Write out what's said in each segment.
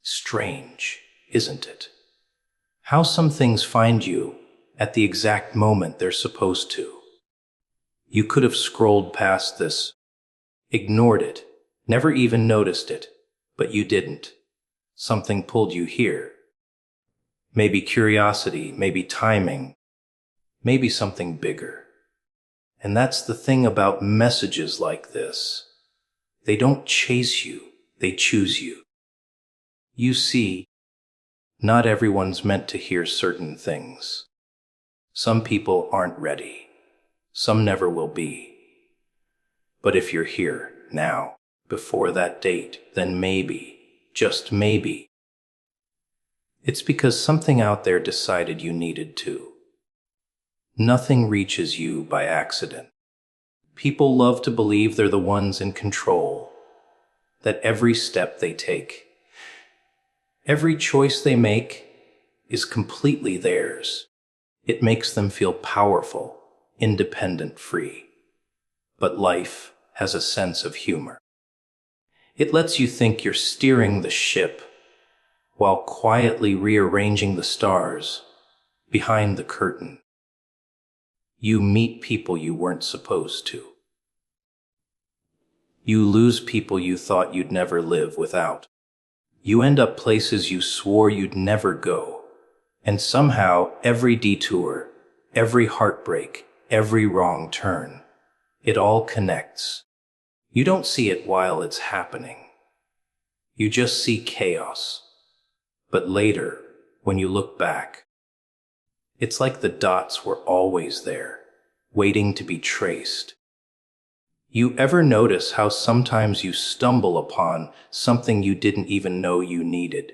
Strange, isn't it? How some things find you at the exact moment they're supposed to. You could have scrolled past this, ignored it, never even noticed it, but you didn't. Something pulled you here. Maybe curiosity, maybe timing, maybe something bigger. And that's the thing about messages like this. They don't chase you, they choose you. You see, not everyone's meant to hear certain things. Some people aren't ready. Some never will be. But if you're here, now, before that date, then maybe, just maybe, it's because something out there decided you needed to. Nothing reaches you by accident. People love to believe they're the ones in control, that every step they take, every choice they make is completely theirs. It makes them feel powerful, independent, free. But life has a sense of humor. It lets you think you're steering the ship while quietly rearranging the stars behind the curtain. You meet people you weren't supposed to. You lose people you thought you'd never live without. You end up places you swore you'd never go. And somehow, every detour, every heartbreak, every wrong turn, it all connects. You don't see it while it's happening. You just see chaos. But later, when you look back, it's like the dots were always there, waiting to be traced. You ever notice how sometimes you stumble upon something you didn't even know you needed?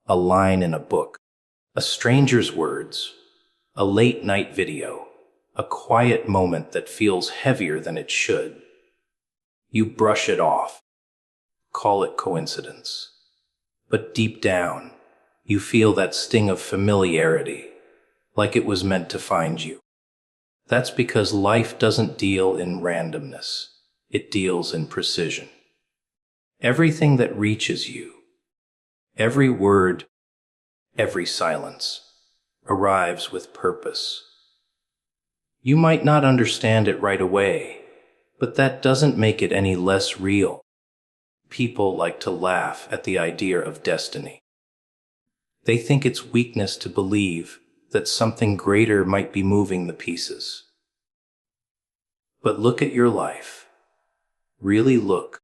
A line in a book, a stranger's words, a late-night video, a quiet moment that feels heavier than it should. You brush it off, call it coincidence. But deep down, you feel that sting of familiarity, like it was meant to find you. That's because life doesn't deal in randomness. It deals in precision. Everything that reaches you, every word, every silence, arrives with purpose. You might not understand it right away, but that doesn't make it any less real. People like to laugh at the idea of destiny. They think it's weakness to believe that something greater might be moving the pieces. But look at your life. Really look.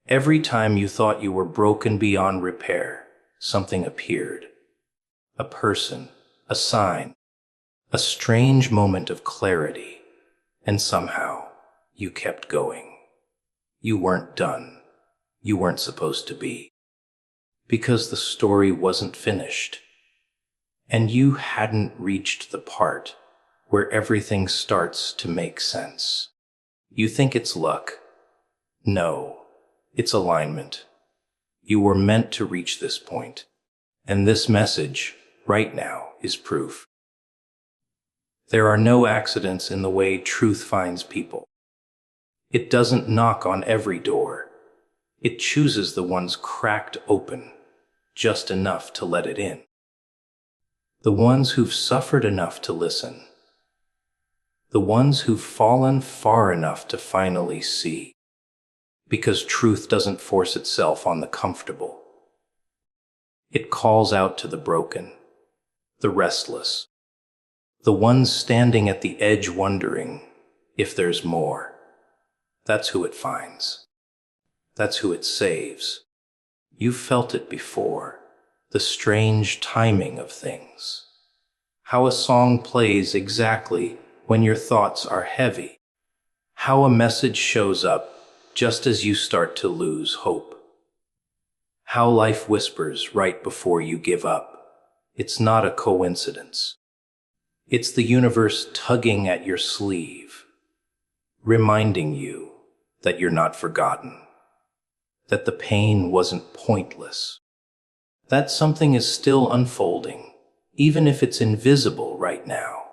Every time you thought you were broken beyond repair, something appeared. A person, a sign, a strange moment of clarity. And somehow, you kept going. You weren't done. You weren't supposed to be. Because the story wasn't finished. And you hadn't reached the part where everything starts to make sense. You think it's luck. No, it's alignment. You were meant to reach this point. And this message, right now, is proof. There are no accidents in the way truth finds people. It doesn't knock on every door. It chooses the ones cracked open, just enough to let it in. The ones who've suffered enough to listen. The ones who've fallen far enough to finally see. Because truth doesn't force itself on the comfortable. It calls out to the broken, the restless, the ones standing at the edge wondering if there's more. That's who it finds. That's who it saves. You've felt it before, the strange timing of things. How a song plays exactly when your thoughts are heavy. How a message shows up just as you start to lose hope. How life whispers right before you give up. It's not a coincidence. It's the universe tugging at your sleeve, reminding you that you're not forgotten, that the pain wasn't pointless, that something is still unfolding, even if it's invisible right now.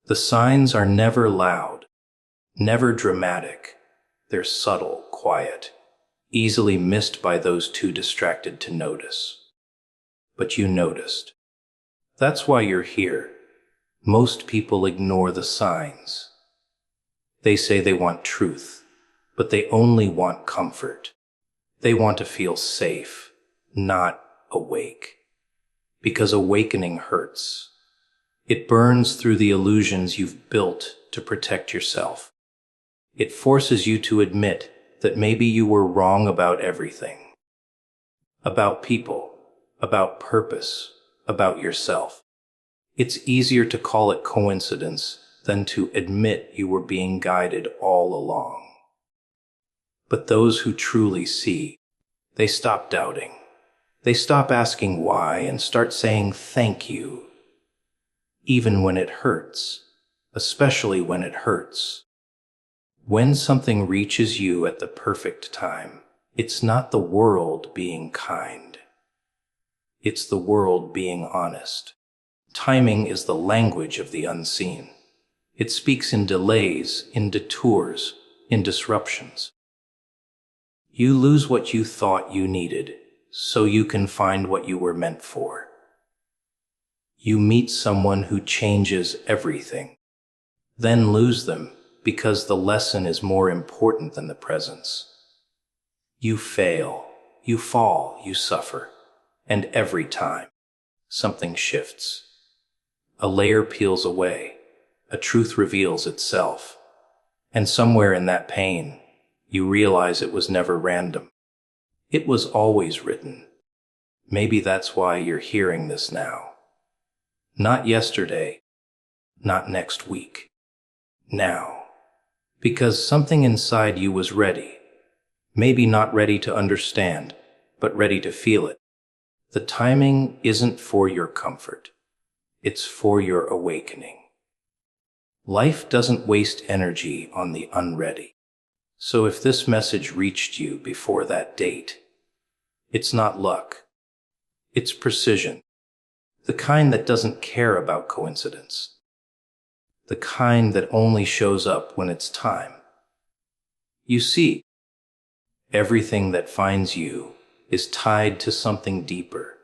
The signs are never loud, never dramatic. They're subtle, quiet. easily missed by those too distracted to notice. But you noticed. That's why you're here. Most people ignore the signs. They say they want truth, but they only want comfort. They want to feel safe, not awake. Because awakening hurts. It burns through the illusions you've built to protect yourself. It forces you to admit that maybe you were wrong about everything. About people, about purpose, about yourself. It's easier to call it coincidence than to admit you were being guided all along. But those who truly see, they stop doubting. They stop asking why and start saying thank you. Even when it hurts, especially when it hurts. When something reaches you at the perfect time, it's not the world being kind. It's the world being honest. Timing is the language of the unseen. It speaks in delays, in detours, in disruptions. You lose what you thought you needed, so you can find what you were meant for. You meet someone who changes everything, then lose them because the lesson is more important than the presence. You fail, you fall, you suffer, and every time, something shifts. A layer peels away, a truth reveals itself, and somewhere in that pain, you realize it was never random. It was always written. Maybe that's why you're hearing this now. Not yesterday, not next week. Now. Because something inside you was ready. Maybe not ready to understand, but ready to feel it. The timing isn't for your comfort. It's for your awakening. Life doesn't waste energy on the unready. So if this message reached you before that date, it's not luck. It's precision. The kind that doesn't care about coincidence. The kind that only shows up when it's time. You see, everything that finds you is tied to something deeper,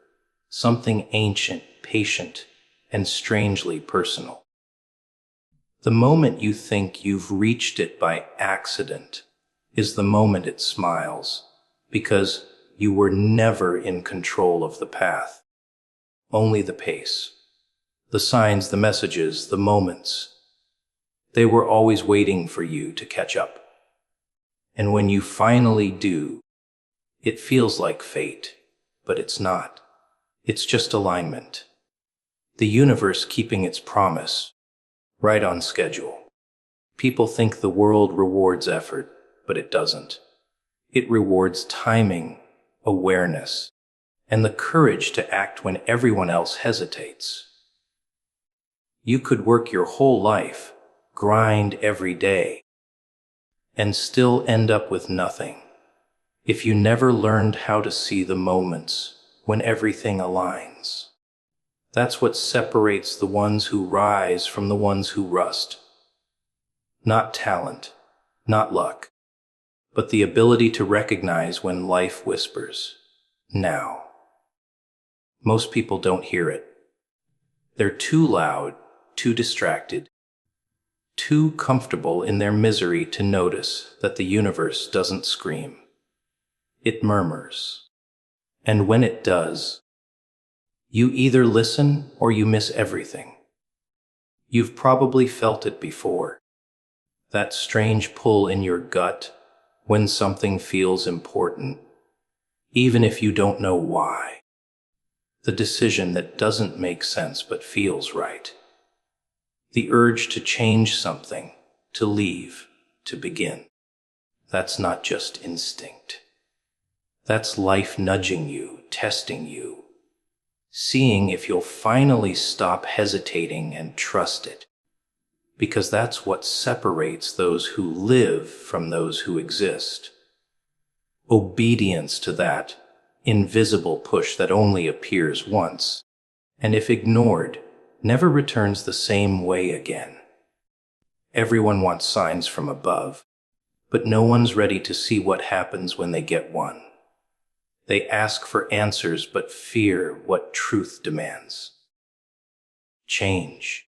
something ancient, patient, and strangely personal. The moment you think you've reached it by accident is the moment it smiles, because you were never in control of the path. Only the pace. The signs, the messages, the moments. They were always waiting for you to catch up. And when you finally do, it feels like fate, but it's not. It's just alignment. The universe keeping its promise, right on schedule. People think the world rewards effort, but it doesn't. It rewards timing, awareness, and the courage to act when everyone else hesitates. You could work your whole life, grind every day, and still end up with nothing if you never learned how to see the moments when everything aligns. That's what separates the ones who rise from the ones who rust. Not talent, not luck, but the ability to recognize when life whispers, now. Most people don't hear it. They're too loud, too distracted, too comfortable in their misery to notice that the universe doesn't scream. It murmurs. And when it does, you either listen or you miss everything. You've probably felt it before. That strange pull in your gut when something feels important, even if you don't know why. The decision that doesn't make sense but feels right. The urge to change something, to leave, to begin. That's not just instinct. That's life nudging you, testing you, seeing if you'll finally stop hesitating and trust it. Because that's what separates those who live from those who exist. Obedience to that invisible push that only appears once, and if ignored, never returns the same way again. Everyone wants signs from above, But no one's ready to see what happens when they get one. They ask for answers but fear what truth demands. Change.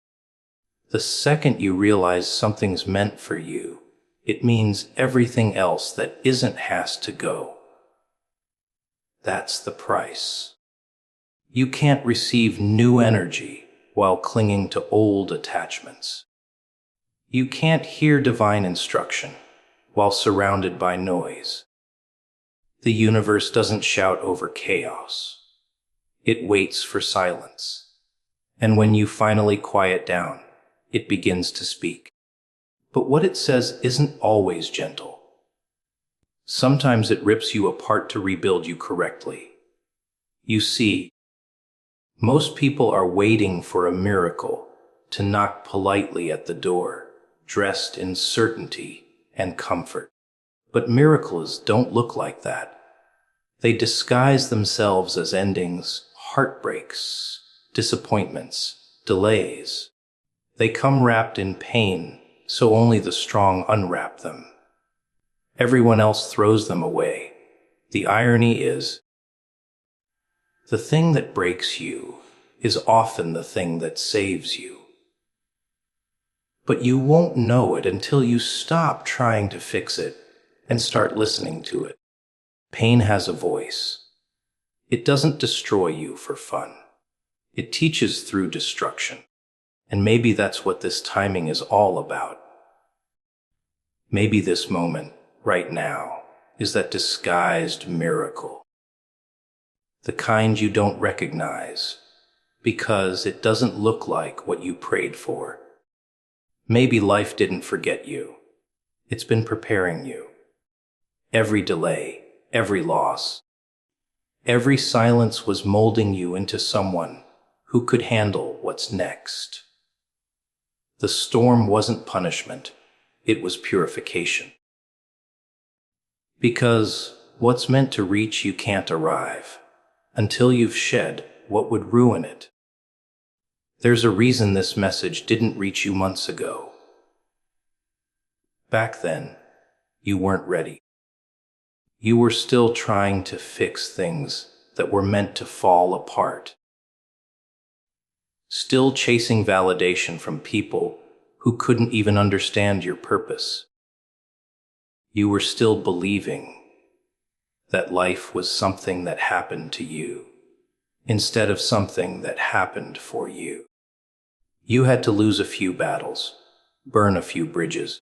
The second you realize something's meant for you, it means everything else that isn't has to go. That's the price. You can't receive new energy while clinging to old attachments. You can't hear divine instruction while surrounded by noise. The universe doesn't shout over chaos. It waits for silence. And when you finally quiet down, it begins to speak. But what it says isn't always gentle. Sometimes it rips you apart to rebuild you correctly. You see, most people are waiting for a miracle to knock politely at the door, dressed in certainty and comfort. But miracles don't look like that. They disguise themselves as endings, heartbreaks, disappointments, delays. They come wrapped in pain, so only the strong unwrap them. Everyone else throws them away. The irony is, the thing that breaks you is often the thing that saves you. But you won't know it until you stop trying to fix it and start listening to it. Pain has a voice. It doesn't destroy you for fun. It teaches through destruction. And maybe that's what this timing is all about. Maybe this moment, right now, is that disguised miracle. The kind you don't recognize, because it doesn't look like what you prayed for. Maybe life didn't forget you. It's been preparing you. Every delay, every loss, every silence was molding you into someone who could handle what's next. The storm wasn't punishment, it was purification. Because what's meant to reach you can't arrive until you've shed what would ruin it. There's a reason this message didn't reach you months ago. Back then, you weren't ready. You were still trying to fix things that were meant to fall apart. Still chasing validation from people who couldn't even understand your purpose. You were still believing that life was something that happened to you, instead of something that happened for you. You had to lose a few battles, burn a few bridges,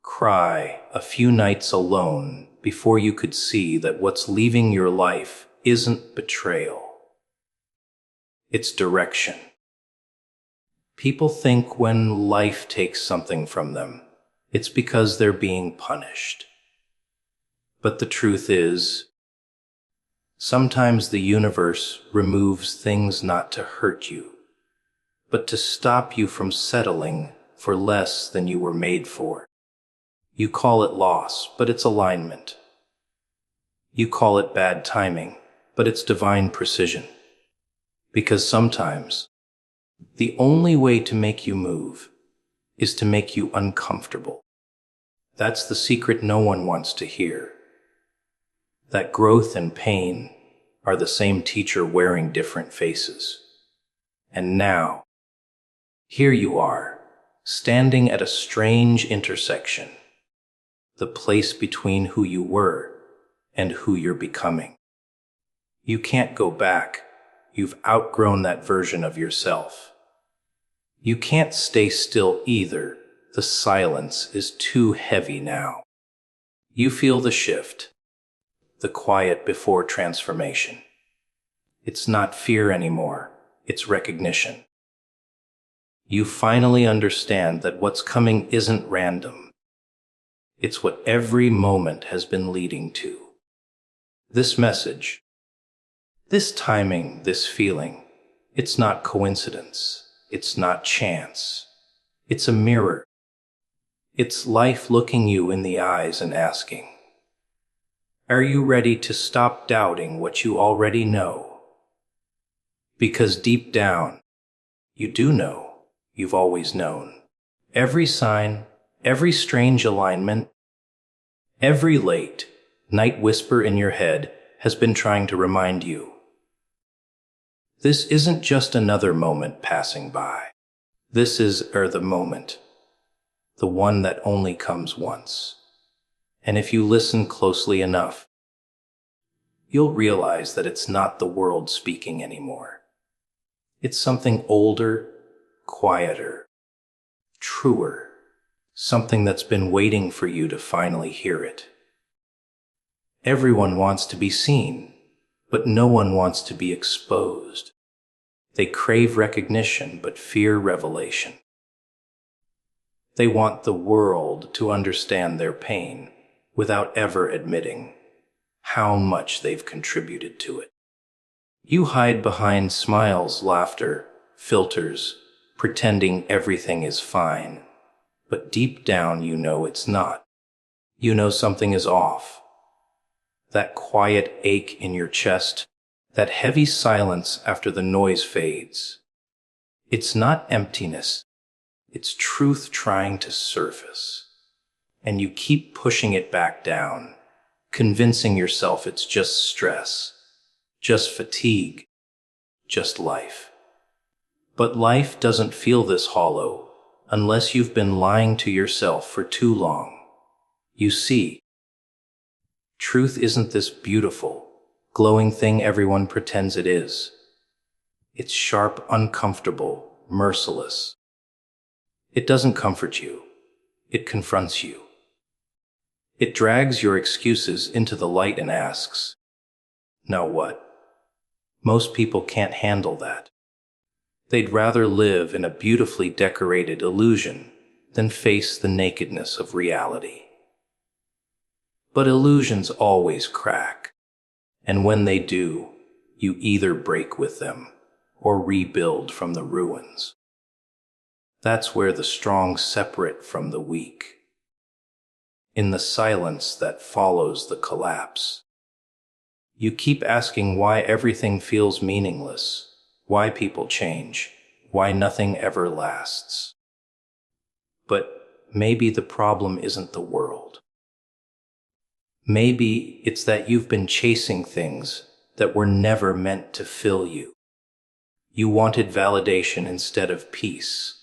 cry a few nights alone before you could see that what's leaving your life isn't betrayal. It's direction. People think when life takes something from them, it's because they're being punished. But the truth is, sometimes the universe removes things not to hurt you, but to stop you from settling for less than you were made for. You call it loss, but it's alignment. You call it bad timing, but it's divine precision. Because sometimes, the only way to make you move is to make you uncomfortable. That's the secret no one wants to hear. That growth and pain are the same teacher wearing different faces. And now, here you are, standing at a strange intersection, the place between who you were and who you're becoming. You can't go back. You've outgrown that version of yourself. You can't stay still either. The silence is too heavy now. You feel the shift, the quiet before transformation. It's not fear anymore, it's recognition. You finally understand that what's coming isn't random. It's what every moment has been leading to. This message, this timing, this feeling, it's not coincidence. It's not chance. It's a mirror. It's life looking you in the eyes and asking, are you ready to stop doubting what you already know? Because deep down, you do know. You've always known. Every sign, every strange alignment, Every late night whisper in your head has been trying to remind you. This isn't just another moment passing by. This is the moment, the one that only comes once. And if you listen closely enough, you'll realize that it's not the world speaking anymore. It's something older, quieter, truer, something that's been waiting for you to finally hear it. Everyone wants to be seen, but no one wants to be exposed. They crave recognition, but fear revelation. They want the world to understand their pain without ever admitting how much they've contributed to it. You hide behind smiles, laughter, filters, pretending everything is fine. But deep down you know it's not. You know something is off. That quiet ache in your chest, that heavy silence after the noise fades. It's not emptiness. It's truth trying to surface. And you keep pushing it back down, convincing yourself it's just stress, just fatigue, just life. But life doesn't feel this hollow unless you've been lying to yourself for too long. You see, truth isn't this beautiful, glowing thing everyone pretends it is. It's sharp, uncomfortable, merciless. It doesn't comfort you. It confronts you. It drags your excuses into the light and asks, "Now what?" Most people can't handle that. They'd rather live in a beautifully decorated illusion than face the nakedness of reality. But illusions always crack, and when they do, you either break with them or rebuild from the ruins. That's where the strong separate from the weak. In the silence that follows the collapse. You keep asking why everything feels meaningless, why people change, why nothing ever lasts. But maybe the problem isn't the world. Maybe it's that you've been chasing things that were never meant to fill you. You wanted validation instead of peace.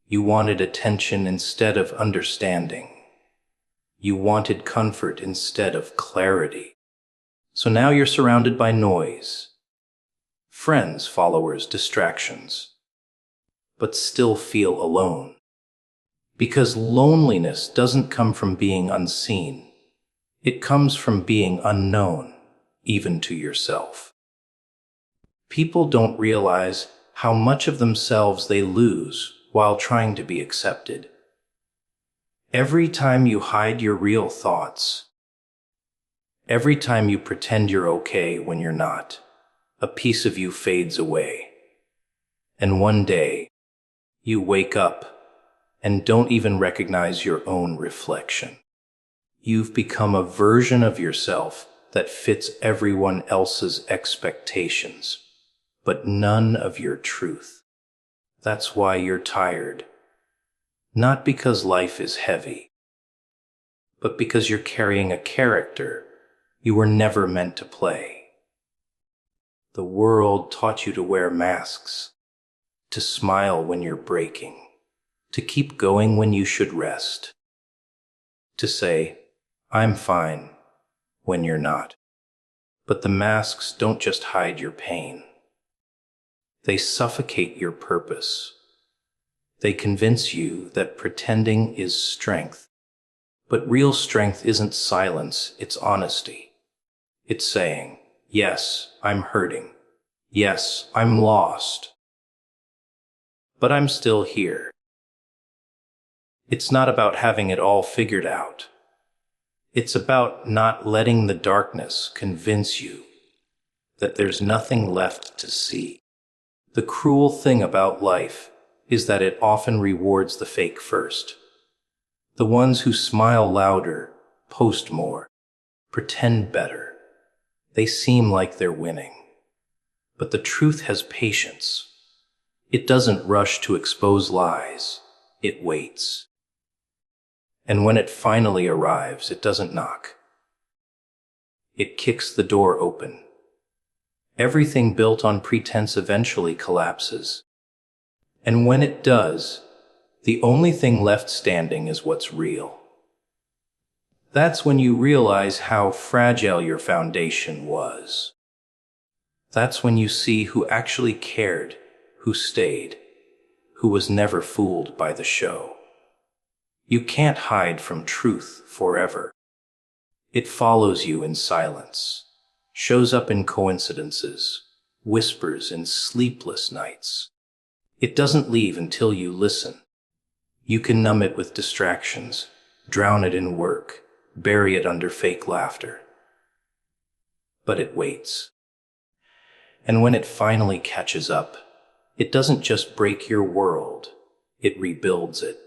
You wanted attention instead of understanding. You wanted comfort instead of clarity. So now you're surrounded by noise. Friends, followers, distractions. But still feel alone. Because loneliness doesn't come from being unseen. It comes from being unknown, even to yourself. People don't realize how much of themselves they lose while trying to be accepted. Every time you hide your real thoughts, every time you pretend you're okay when you're not, a piece of you fades away. And one day, you wake up and don't even recognize your own reflection. You've become a version of yourself that fits everyone else's expectations, but none of your truth. That's why you're tired. Not because life is heavy, but because you're carrying a character you were never meant to play. The world taught you to wear masks, to smile when you're breaking, to keep going when you should rest, to say, "I'm fine," when you're not. But the masks don't just hide your pain. They suffocate your purpose. They convince you that pretending is strength. But real strength isn't silence, it's honesty. It's saying, "Yes, I'm hurting. Yes, I'm lost. But I'm still here." It's not about having it all figured out. It's about not letting the darkness convince you that there's nothing left to see. The cruel thing about life is that it often rewards the fake first. The ones who smile louder, post more, pretend better. They seem like they're winning. But the truth has patience. It doesn't rush to expose lies. It waits. And when it finally arrives, it doesn't knock. It kicks the door open. Everything built on pretense eventually collapses. And when it does, the only thing left standing is what's real. That's when you realize how fragile your foundation was. That's when you see who actually cared, who stayed, who was never fooled by the show. You can't hide from truth forever. It follows you in silence, shows up in coincidences, whispers in sleepless nights. It doesn't leave until you listen. You can numb it with distractions, drown it in work, bury it under fake laughter. But it waits. And when it finally catches up, it doesn't just break your world, it rebuilds it.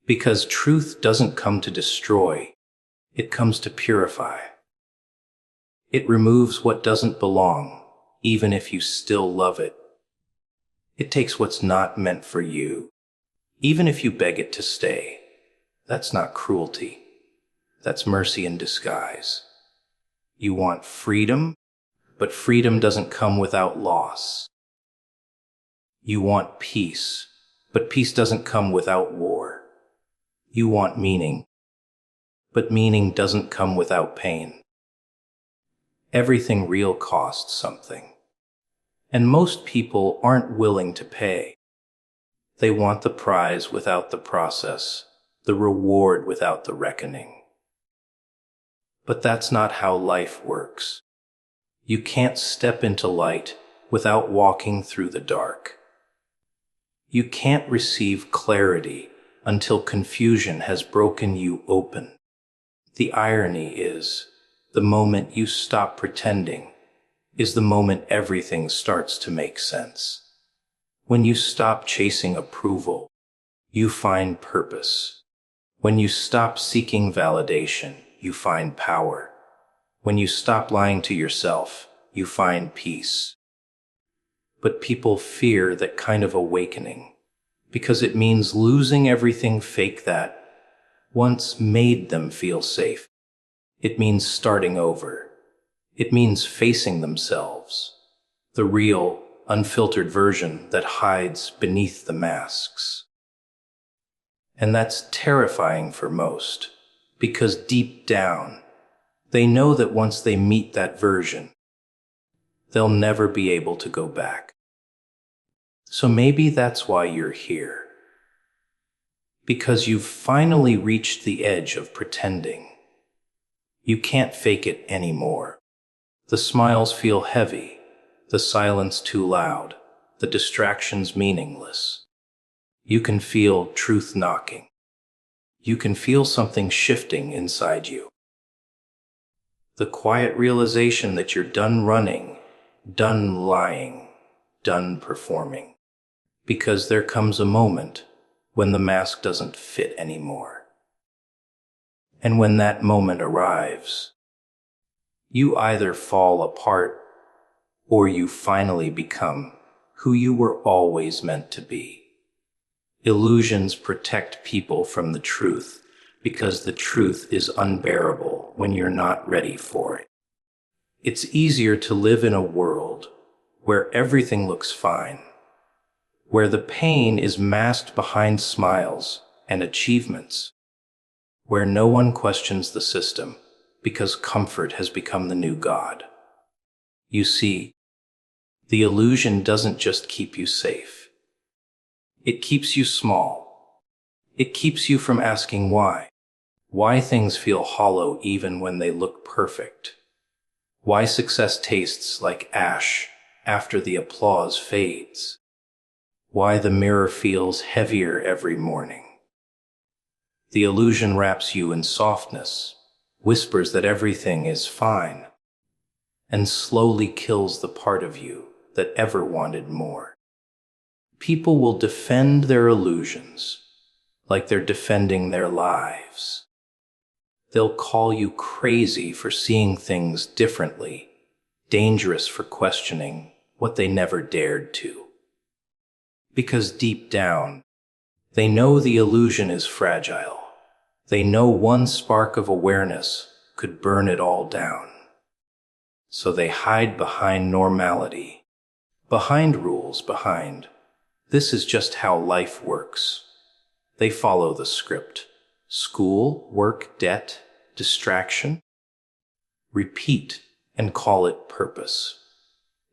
Because truth doesn't come to destroy, it comes to purify. It removes what doesn't belong, even if you still love it. It takes what's not meant for you, even if you beg it to stay. That's not cruelty. That's mercy in disguise. You want freedom, but freedom doesn't come without loss. You want peace, but peace doesn't come without war. You want meaning, but meaning doesn't come without pain. Everything real costs something, and most people aren't willing to pay. They want the prize without the process, the reward without the reckoning. But that's not how life works. You can't step into light without walking through the dark. You can't receive clarity until confusion has broken you open. The irony is, the moment you stop pretending is the moment everything starts to make sense. When you stop chasing approval, you find purpose. When you stop seeking validation, you find power. When you stop lying to yourself, you find peace. But people fear that kind of awakening because it means losing everything fake that once made them feel safe. It means starting over. It means facing themselves, the real, unfiltered version that hides beneath the masks. And that's terrifying for most, because deep down, they know that once they meet that version, they'll never be able to go back. So maybe that's why you're here. Because you've finally reached the edge of pretending. You can't fake it anymore. The smiles feel heavy, the silence too loud, the distractions meaningless. You can feel truth knocking. You can feel something shifting inside you. The quiet realization that you're done running, done lying, done performing. Because there comes a moment when the mask doesn't fit anymore. And when that moment arrives, you either fall apart or you finally become who you were always meant to be. Illusions protect people from the truth because the truth is unbearable when you're not ready for it. It's easier to live in a world where everything looks fine, where the pain is masked behind smiles and achievements, where no one questions the system because comfort has become the new god. You see, the illusion doesn't just keep you safe. It keeps you small. It keeps you from asking why things feel hollow even when they look perfect, why success tastes like ash after the applause fades, why the mirror feels heavier every morning. The illusion wraps you in softness, whispers that everything is fine, and slowly kills the part of you that ever wanted more. People will defend their illusions like they're defending their lives. They'll call you crazy for seeing things differently, dangerous for questioning what they never dared to. Because deep down, they know the illusion is fragile. They know one spark of awareness could burn it all down. So they hide behind normality, behind rules, behind, "This is just how life works." They follow the script. School, work, debt, distraction. Repeat and call it purpose.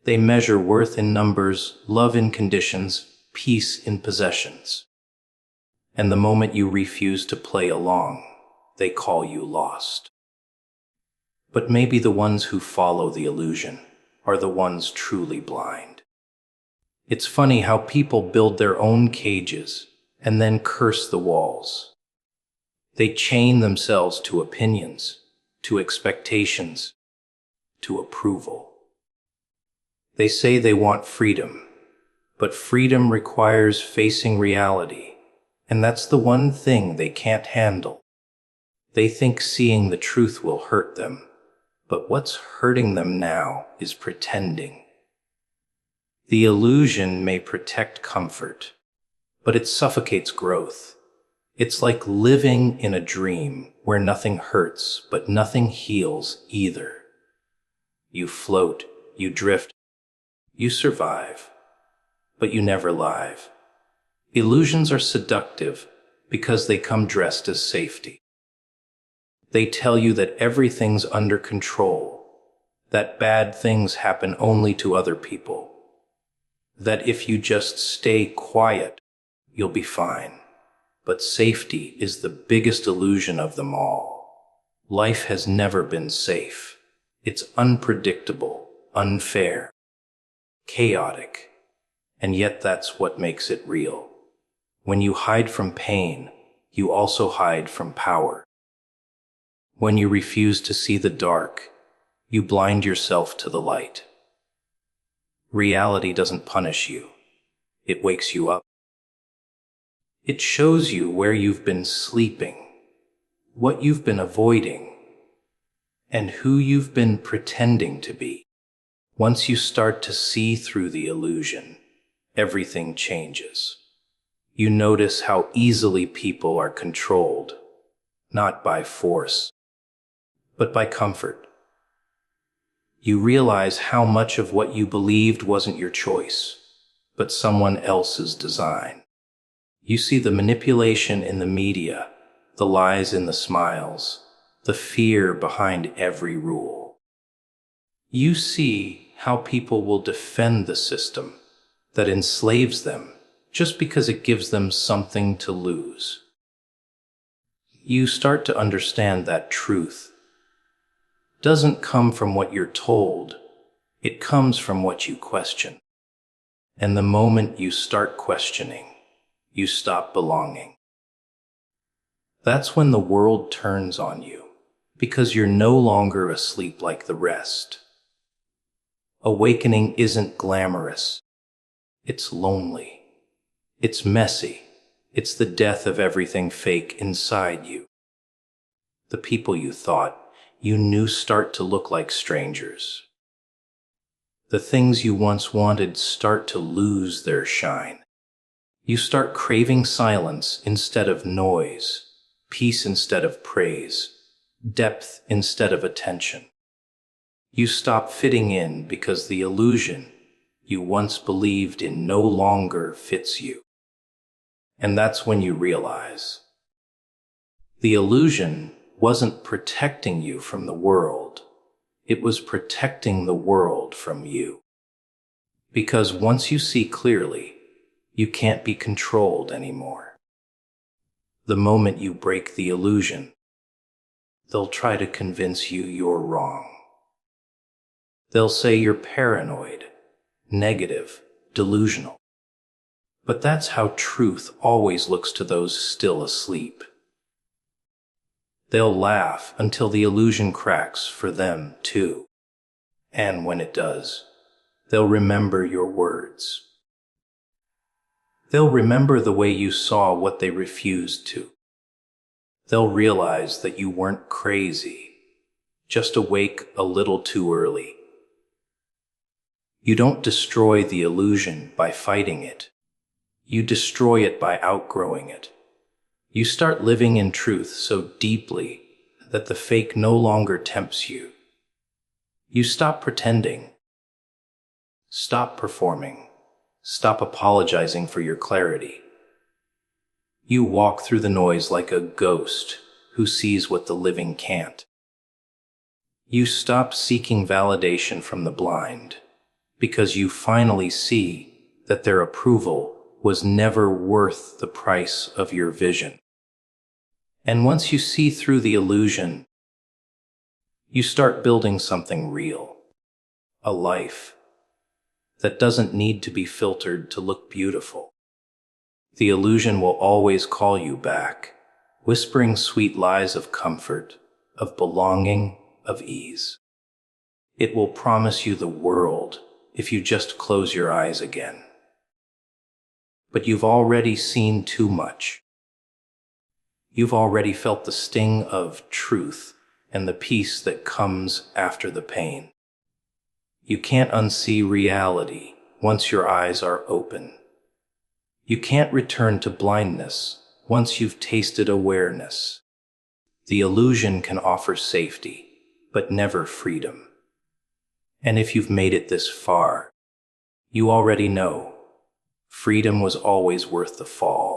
They measure worth in numbers, love in conditions, peace in possessions. And the moment you refuse to play along, they call you lost. But maybe the ones who follow the illusion are the ones truly blind. It's funny how people build their own cages and then curse the walls. They chain themselves to opinions, to expectations, to approval. They say they want freedom, but freedom requires facing reality, and that's the one thing they can't handle. They think seeing the truth will hurt them, but what's hurting them now is pretending. The illusion may protect comfort, but it suffocates growth. It's like living in a dream where nothing hurts, but nothing heals either. You float, you drift, you survive, but you never live. Illusions are seductive because they come dressed as safety. They tell you that everything's under control, that bad things happen only to other people, that if you just stay quiet, you'll be fine. But safety is the biggest illusion of them all. Life has never been safe. It's unpredictable, unfair, chaotic, and yet that's what makes it real. When you hide from pain, you also hide from power. When you refuse to see the dark, you blind yourself to the light. Reality doesn't punish you. It wakes you up. It shows you where you've been sleeping, what you've been avoiding, and who you've been pretending to be. Once you start to see through the illusion, everything changes. You notice how easily people are controlled, not by force, but by comfort. You realize how much of what you believed wasn't your choice, but someone else's design. You see the manipulation in the media, the lies in the smiles, the fear behind every rule. You see how people will defend the system that enslaves them just because it gives them something to lose. You start to understand that truth doesn't come from what you're told, it comes from what you question. And the moment you start questioning, you stop belonging. That's when the world turns on you, because you're no longer asleep like the rest. Awakening isn't glamorous. It's lonely. It's messy. It's the death of everything fake inside you. The people you thought you knew start to look like strangers. The things you once wanted start to lose their shine. You start craving silence instead of noise, peace instead of praise, depth instead of attention. You stop fitting in because the illusion you once believed in no longer fits you. And that's when you realize the illusion wasn't protecting you from the world. It was protecting the world from you. Because once you see clearly, you can't be controlled anymore. The moment you break the illusion, they'll try to convince you you're wrong. They'll say you're paranoid, negative, delusional. But that's how truth always looks to those still asleep. They'll laugh until the illusion cracks for them too. And when it does, they'll remember your words. They'll remember the way you saw what they refused to. They'll realize that you weren't crazy, just awake a little too early. You don't destroy the illusion by fighting it. You destroy it by outgrowing it. You start living in truth so deeply that the fake no longer tempts you. You stop pretending. Stop performing. Stop apologizing for your clarity. You walk through the noise like a ghost who sees what the living can't. You stop seeking validation from the blind because you finally see that their approval was never worth the price of your vision. And once you see through the illusion, you start building something real, a life that doesn't need to be filtered to look beautiful. The illusion will always call you back, whispering sweet lies of comfort, of belonging, of ease. It will promise you the world if you just close your eyes again. But you've already seen too much. You've already felt the sting of truth and the peace that comes after the pain. You can't unsee reality once your eyes are open. You can't return to blindness once you've tasted awareness. The illusion can offer safety, but never freedom. And if you've made it this far, you already know freedom was always worth the fall.